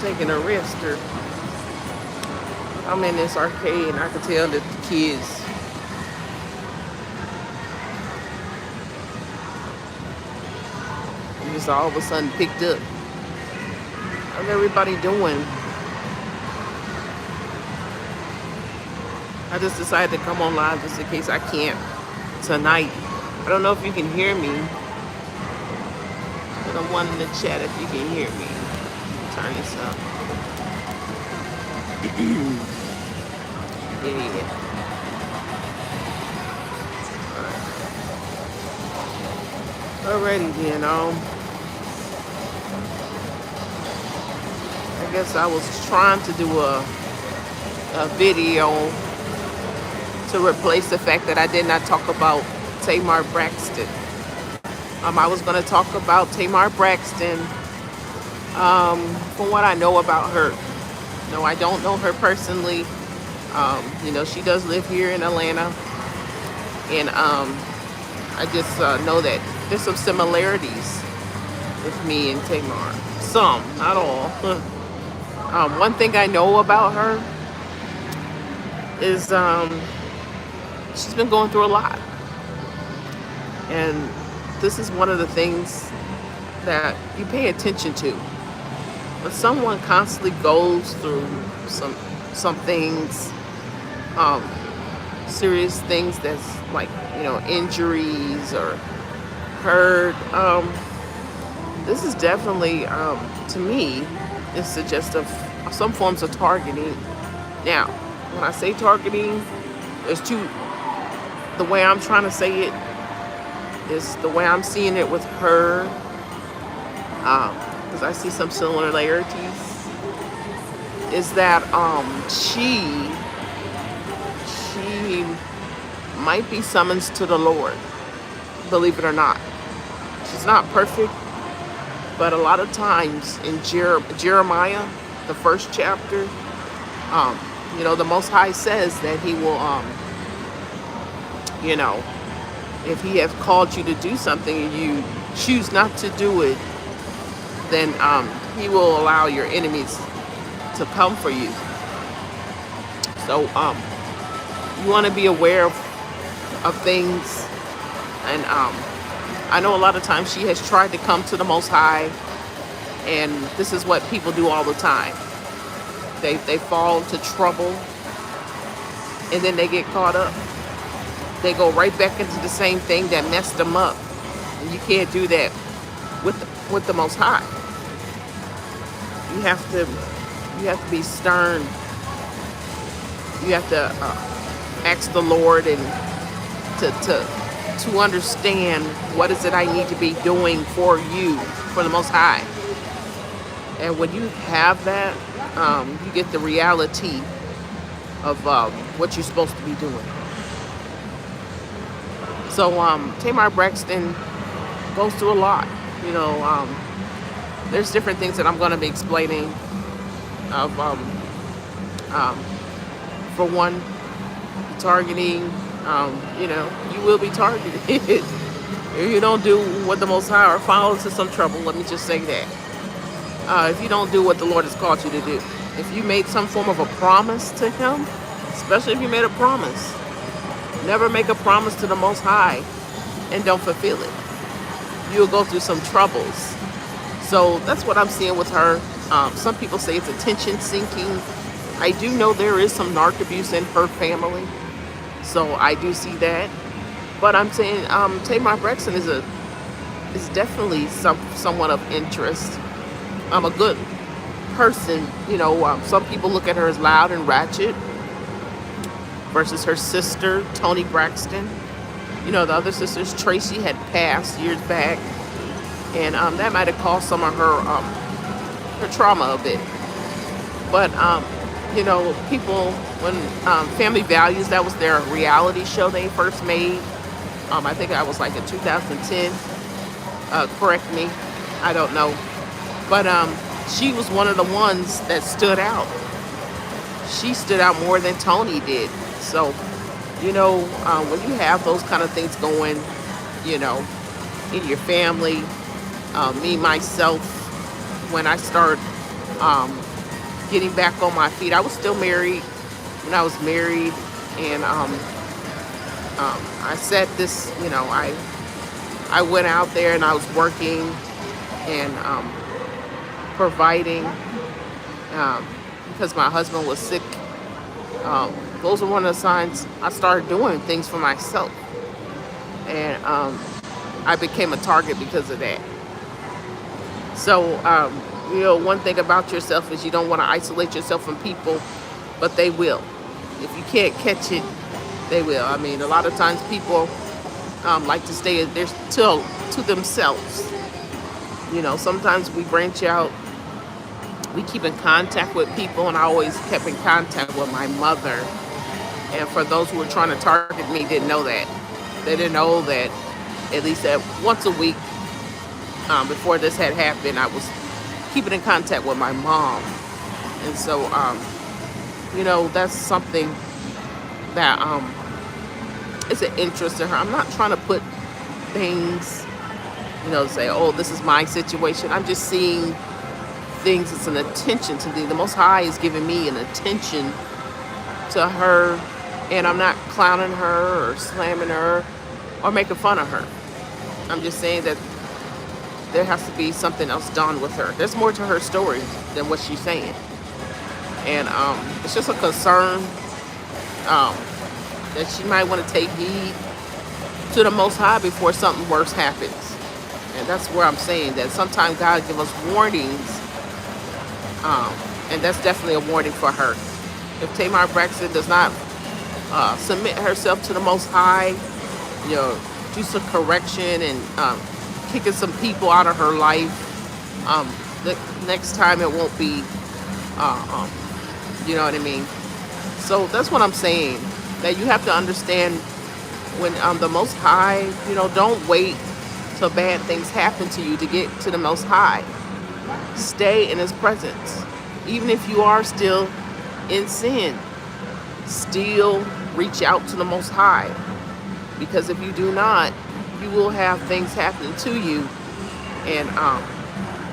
taking a rest, or I'm in this arcade and I can tell that the kids just all of a sudden picked up. How's everybody doing? I just decided to come on live just in case I can't tonight. I don't know if you can hear me. Put a one in the chat if you can hear me. Turn this up. Yeah. Alrighty then, I guess I was trying to do a video to replace the fact that I did not talk about Tamar Braxton. I was going to talk about Tamar Braxton from what I know about her. No, I don't know her personally. She does live here in Atlanta. And I just know that there's some similarities with me and Tamar. Some, not all. One thing I know about her is she's been going through a lot. And this is one of the things that you pay attention to. When someone constantly goes through some things, serious things that's like, injuries or hurt, this is definitely, to me, is suggestive of some forms of targeting. Now, when I say targeting, there's two. The way I'm trying to say it is the way I'm seeing it with her, because I see some similarities, is that she might be summoned to the Lord, believe it or not. She's not perfect, but a lot of times in Jeremiah, the first chapter, the Most High says that he will, if he has called you to do something and you choose not to do it, then he will allow your enemies to come for you. So you want to be aware of things. And I know a lot of times she has tried to come to the Most High, and this is what people do all the time. They fall into trouble, and then they get caught up. They go right back into the same thing that messed them up. And you can't do that with the Most High. You have to be stern. You have to ask the Lord and to understand what is it I need to be doing for you, for the Most High. And when you have that, you get the reality of what you're supposed to be doing. So Tamar Braxton goes through a lot. There's different things that I'm going to be explaining. For one, targeting. You will be targeted if you don't do what the Most High, or fall into some trouble. Let me just say that. If you don't do what the Lord has called you to do, if you made some form of a promise to Him, especially if you made a promise, never make a promise to the Most High and don't fulfill it. You'll go through some troubles. So that's what I'm seeing with her. Some people say it's attention sinking. I do know there is some narc abuse in her family, so I do see that. But I'm saying Tamar Braxton is definitely someone of interest. A good person. Some people look at her as loud and ratchet versus her sister, Tony Braxton. The other sister's Tracy had passed years back, and that might have caused some of her trauma a bit. But people, when Family Values, that was their reality show they first made. I think I was like in 2010. Correct me, I don't know. But she was one of the ones that stood out. She stood out more than Tony did. So, when you have those kind of things going, in your family, me, myself, when I start getting back on my feet. I was still married when I was married, and I said this, I went out there and I was working and providing because my husband was sick. Those were one of the signs I started doing things for myself, and I became a target because of that. So, one thing about yourself is you don't want to isolate yourself from people, but they will. If you can't catch it, they will. I mean, a lot of times people like to stay there to themselves. Sometimes we branch out. We keep in contact with people, and I always kept in contact with my mother. And for those who were trying to target me, didn't know that. They didn't know that at least once a week before this had happened, I was keeping in contact with my mom. And so, that's something that is an interest in her. I'm not trying to put things, say, oh, this is my situation. I'm just seeing things as an attention to the Most High is giving me an attention to her, and I'm not clowning her or slamming her or making fun of her. I'm just saying that there has to be something else done with her. There's more to her story than what she's saying. And it's just a concern that she might want to take heed to the Most High before something worse happens. And that's where I'm saying that sometimes God gives us warnings, and that's definitely a warning for her. If Tamar Braxton does not submit herself to the Most High, do some correction and kicking some people out of her life, the next time it won't be, you know what I mean? So that's what I'm saying, that you have to understand when the Most High, don't wait till bad things happen to you to get to the Most High. Stay in His presence. Even if you are still in sin, still reach out to the Most High. Because if you do not, you will have things happen to you, and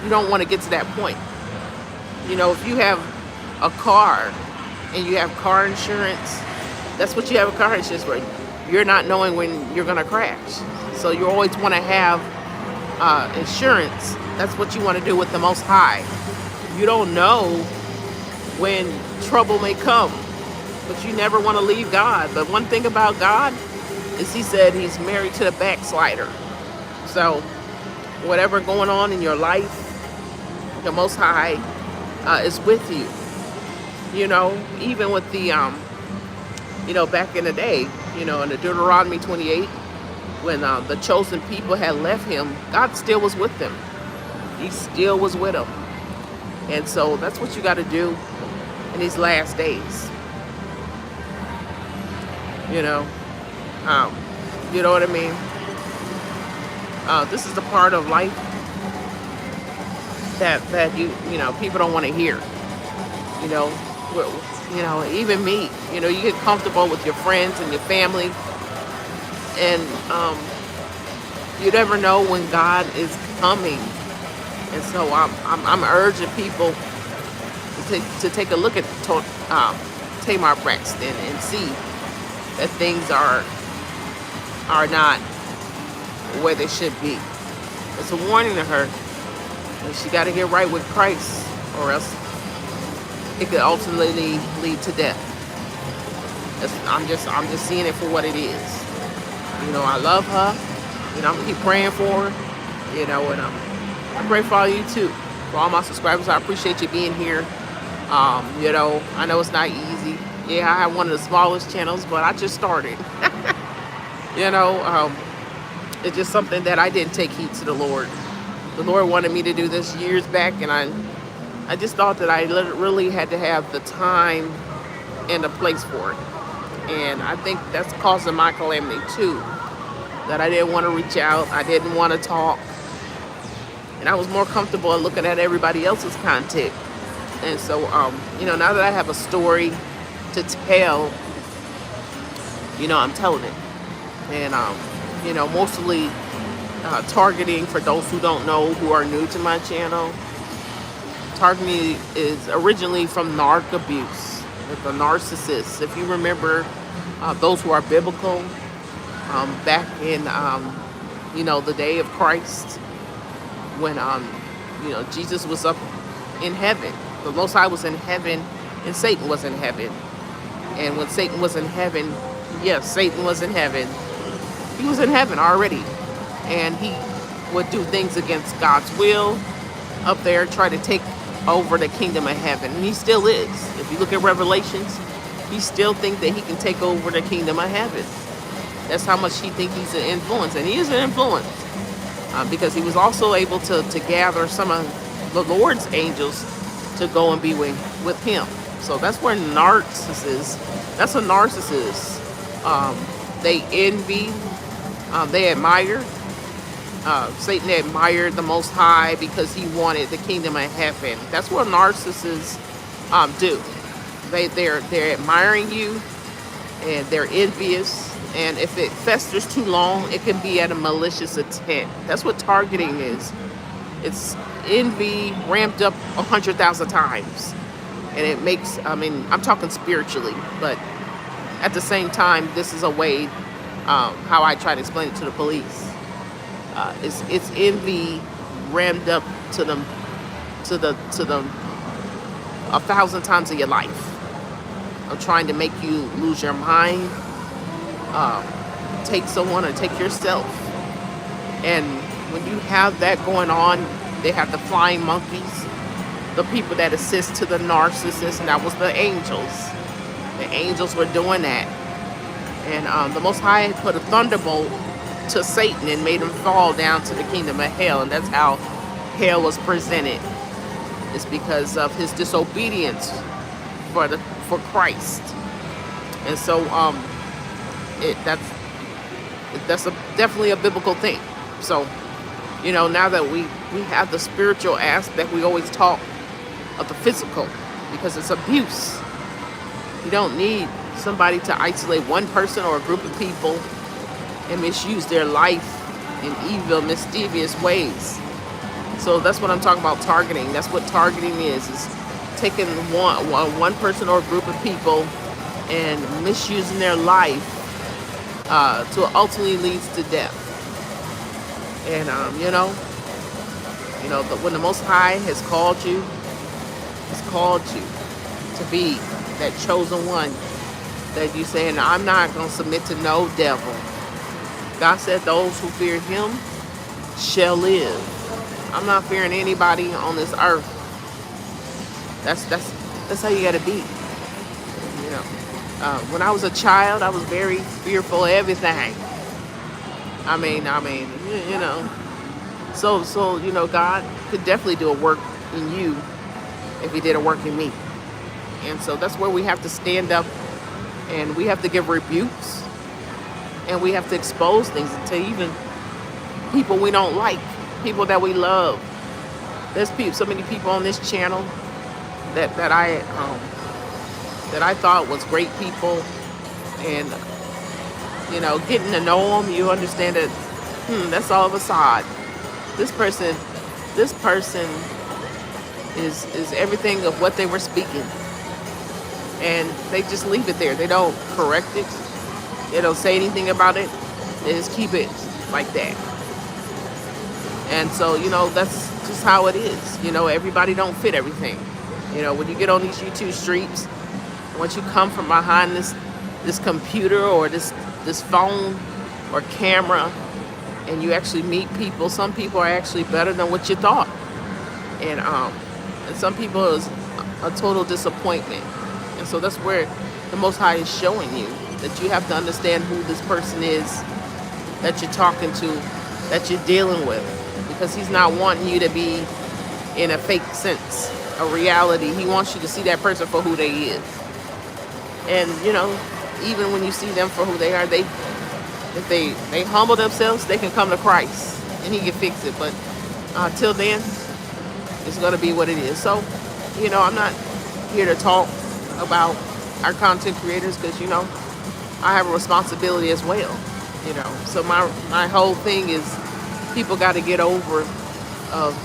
you don't want to get to that point. If you have a car and you have car insurance, that's what you have a car insurance for. You're not knowing when you're going to crash. So you always want to have insurance. That's what you want to do with the Most High. You don't know when trouble may come, but you never want to leave God. But one thing about God is He said He's married to the backslider. So whatever going on in your life, the Most High is with you. Even with the, back in the day, in the Deuteronomy 28, when the chosen people had left Him, God still was with them. He still was with them. And so that's what you got to do in these last days. You know what I mean? This is the part of life that people don't want to hear. Even me. You get comfortable with your friends and your family, and you never know when God is coming. And so I'm urging people to take a look at Tamar Braxton and see that things are not where they should be. It's a warning to her, and she got to get right with Christ, or else it could ultimately lead to death. I'm just seeing it for what it is. I love her. I'm gonna keep praying for her. And I pray for all you too. For all my subscribers, I appreciate you being here. I know it's not easy. Yeah, I have one of the smallest channels, but I just started. It's just something that I didn't take heed to the Lord. The Lord wanted me to do this years back, and I just thought that I really had to have the time and the place for it. And I think that's causing my calamity too. That I didn't want to reach out. I didn't want to talk. And I was more comfortable looking at everybody else's content. And so, now that I have a story to tell, I'm telling it. And, mostly targeting for those who don't know, who are new to my channel, targeting is originally from narc abuse, with the narcissist. If you remember, those who are biblical, back in the day of Christ, when Jesus was up in heaven, the Most High was in heaven, and Satan was in heaven. And when Satan was in heaven, yes, Satan was in heaven. He was in heaven already, and he would do things against God's will up there, try to take over the kingdom of heaven, and he still is. If you look at Revelations, he still think that he can take over the kingdom of heaven. That's how much he thinks he's an influence, and he is an influence, because he was also able to gather some of the Lord's angels to go and be with him. So that's where that's a narcissist. They envy, they admire. Satan admired the Most High because he wanted the kingdom of heaven. That's what narcissists do. They're admiring you, and they're envious. And if it festers too long, it can be at a malicious intent. That's what targeting is. It's envy ramped up 100,000 times. And it makes, I'm talking spiritually, but at the same time, this is a way how I try to explain it to the police. It's envy rammed up to them 1,000 times of your life. I'm trying to make you lose your mind, take someone or take yourself. And when you have that going on, they have the flying monkeys, the people that assist to the narcissist, and that was the angels. The angels were doing that. And the Most High put a thunderbolt to Satan and made him fall down to the kingdom of hell. And that's how hell was presented. It's because of his disobedience for Christ. And so that's definitely a biblical thing. So, now that we have the spiritual aspect, we always talk of the physical, because it's abuse. You don't need somebody to isolate one person or a group of people and misuse their life in evil, mischievous ways. So that's what I'm talking about, targeting. That's what targeting is taking one person or a group of people and misusing their life to ultimately leads to death. And when the Most High has called you, He's called you to be that chosen one, that you saying, I'm not going to submit to no devil. God said those who fear Him shall live. I'm not fearing anybody on this earth. That's how you got to be. When I was a child, I was very fearful of everything. So God could definitely do a work in you if He did a work in me. And so that's where we have to stand up, and we have to give rebukes, and we have to expose things to even people we don't like, people that we love. There's so many people on this channel that I thought was great people, and getting to know them, you understand that that's all of a facade. This person is everything of what they were speaking, and they just leave it there. They don't correct it. They don't say anything about it. They just keep it like that. And so that's just how it is. Everybody don't fit everything. When you get on these YouTube streets, once you come from behind this computer or this phone or camera, and you actually meet people, some people are actually better than what you thought, and some people is a total disappointment. And so that's where the Most High is showing you that you have to understand who this person is that you're talking to, that you're dealing with, because He's not wanting you to be in a fake sense, a reality. He wants you to see that person for who they is. And even when you see them for who they are, if they humble themselves, they can come to Christ and He can fix it. But till then, it's going to be what it is. So I'm not here to talk about our content creators, because I have a responsibility as well. So my whole thing is, people got to get over of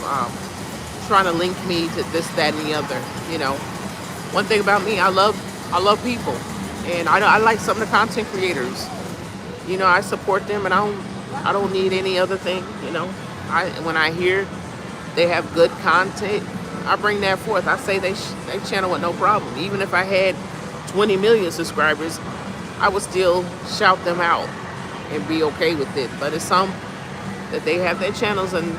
trying to link me to this, that, and the other. You know, one thing about me, I love people, and I like some of the content creators. You know, I support them, and I don't need any other thing. You know, when I hear they have good content, I bring that forth. I say they channel with no problem. Even if I had 20 million subscribers, I would still shout them out and be okay with it. But it's some that they have their channels and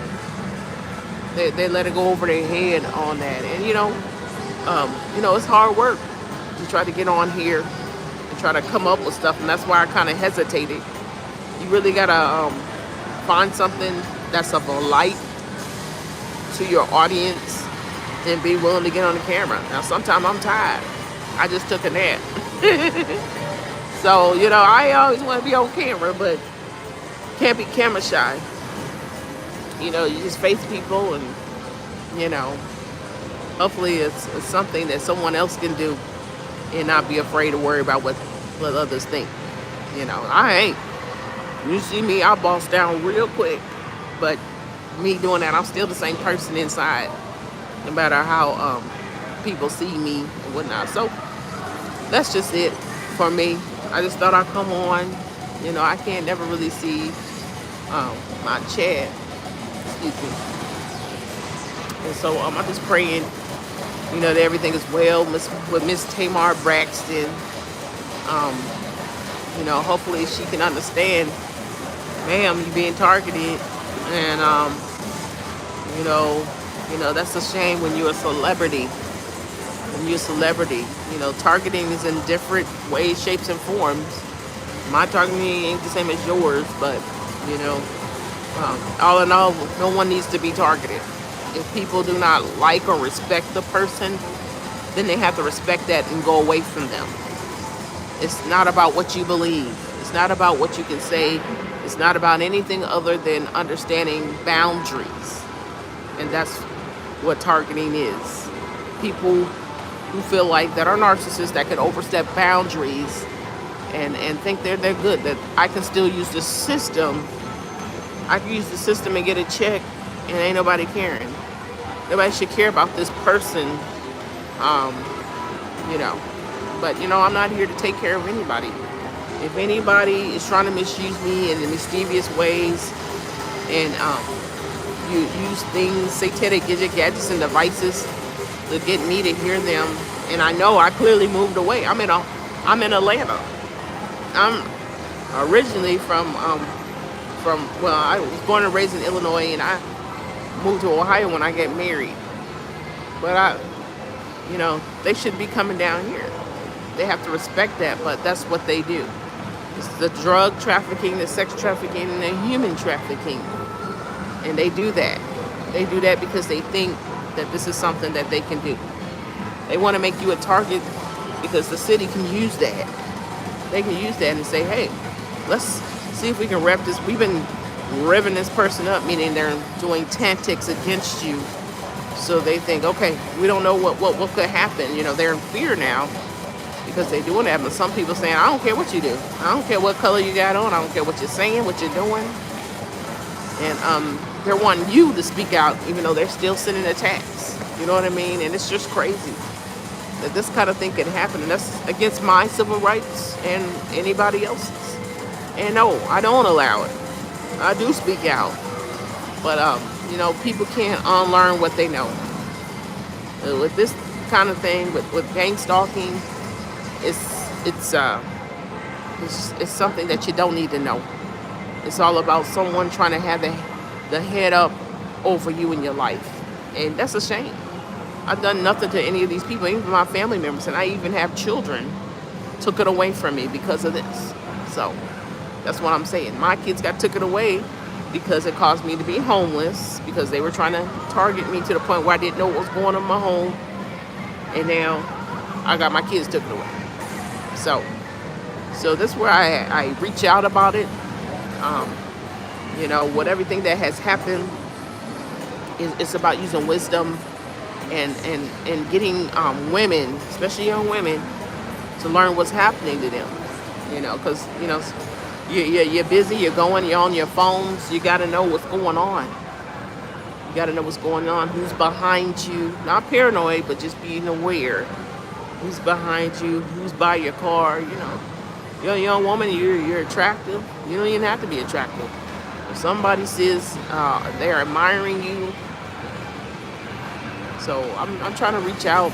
they let it go over their head on that. And it's hard work to try to get on here and try to come up with stuff, and that's why I kind of hesitated. You really gotta find something that's of a light to your audience and be willing to get on the camera. Now, sometimes I'm tired. I just took a nap. So, I always want to be on camera, but can't be camera shy. You just face people, and, hopefully it's something that someone else can do and not be afraid to worry about what others think. I ain't. You see me, I boss down real quick, but me doing that, I'm still the same person inside, no matter how people see me and whatnot. So that's just it for me. I just thought I'd come on. I can't never really see my chat. Excuse me. And so I'm just praying, that everything is well with Miss Tamar Braxton. Hopefully she can understand, ma'am, you being targeted, and that's a shame when you're a celebrity. When you're a celebrity, targeting is in different ways, shapes, and forms. My targeting ain't the same as yours, but all in all, no one needs to be targeted. If people do not like or respect the person, then they have to respect that and go away from them. It's not about what you believe. It's not about what you can say. It's not about anything other than understanding boundaries. And that's what targeting is. People who feel like that are narcissists that can overstep boundaries and think they're good, that I can still use the system. I can use the system and get a check, and ain't nobody caring. Nobody should care about this person, But, I'm not here to take care of anybody. If anybody is trying to misuse me in mischievous ways and you use things, satanic gadgets and devices to get me to hear them, and I know I clearly moved away. I'm in Atlanta. I'm originally from I was born and raised in Illinois, and I moved to Ohio when I got married. But they should be coming down here. They have to respect that, but that's what they do. It's the drug trafficking, the sex trafficking, and the human trafficking. And they do that. They do that because they think that this is something that they can do. They want to make you a target because the city can use that. They can use that and say, hey, let's see if we can rev this. We've been revving this person up, meaning they're doing tactics against you. So they think, okay, we don't know what could happen. They're in fear now because they're doing that. But some people saying, I don't care what you do. I don't care what color you got on. I don't care what you're saying, what you're doing. And they're wanting you to speak out, even though they're still sending attacks. You know what I mean? And it's just crazy that this kind of thing can happen. And that's against my civil rights and anybody else's. And no, I don't allow it. I do speak out. But, people can't unlearn what they know. With this kind of thing, with gang stalking, it's something that you don't need to know. It's all about someone trying to have the head up over you in your life. And that's a shame. I've done nothing to any of these people, even my family members, and I even have children took it away from me because of this. So that's what I'm saying. My kids got took it away because it caused me to be homeless, because they were trying to target me to the point where I didn't know what was going on in my home. And now I got my kids took it away. So this is where I reach out about it. What everything that has happened it's about using wisdom and getting women, especially young women, to learn what's happening to them. Because you're busy, you're on your phones, you got to know what's going on. got to know what's going on, who's behind you. Not paranoid, but just being aware. Who's behind you, who's by your car, you know. You're a young woman, you're attractive. You don't even have to be attractive. If somebody says they're admiring you, so I'm trying to reach out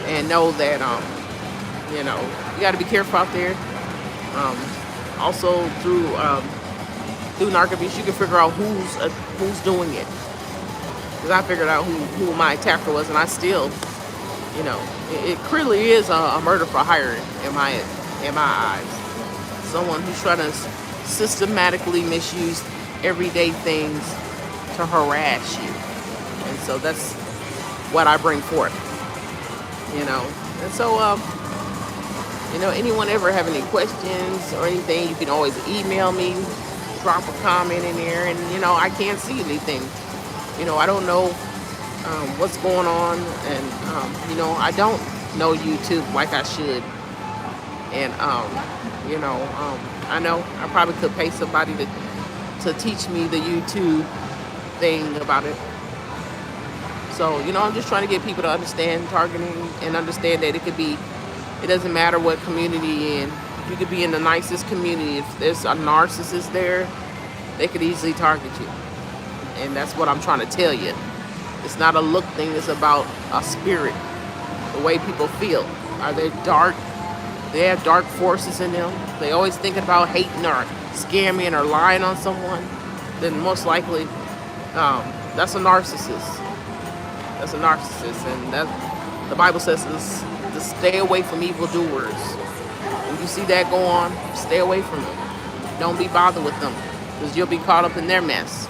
and know that you know, you got to be careful out there. Also through narcotics, you can figure out who's doing it. Because I figured out who my attacker was, and I still, you know, it clearly is a murder for hire in my eyes. Someone who's trying to systematically misuse everyday things to harass you, and so that's what I bring forth, you know. And so, you know, anyone ever have any questions or anything, you can always email me, drop a comment in there, and you know, I can't see anything. You know, I don't know what's going on, and you know, I don't know YouTube like I should, and you know, I know I probably could pay somebody to teach me the YouTube thing about it. So, you know, I'm just trying to get people to understand targeting and understand that it doesn't matter what community you're in. You could be in the nicest community. If there's a narcissist there, they could easily target you. And that's what I'm trying to tell you. It's not a look thing, it's about a spirit, the way people feel. Are they dark? They have dark forces in them. They always thinking about hating or scamming or lying on someone. Then most likely, that's a narcissist. That's a narcissist, and that the Bible says to stay away from evildoers. When you see that go on, stay away from them. Don't be bothered with them, because you'll be caught up in their mess.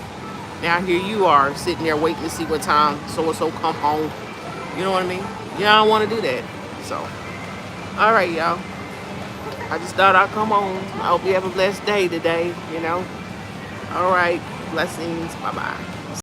Now here you are sitting there waiting to see what time so-and-so come home. You know what I mean? You don't want to do that. So, all right, y'all. I just thought I'd come on. I hope you have a blessed day today, you know. All right. Blessings. Bye-bye.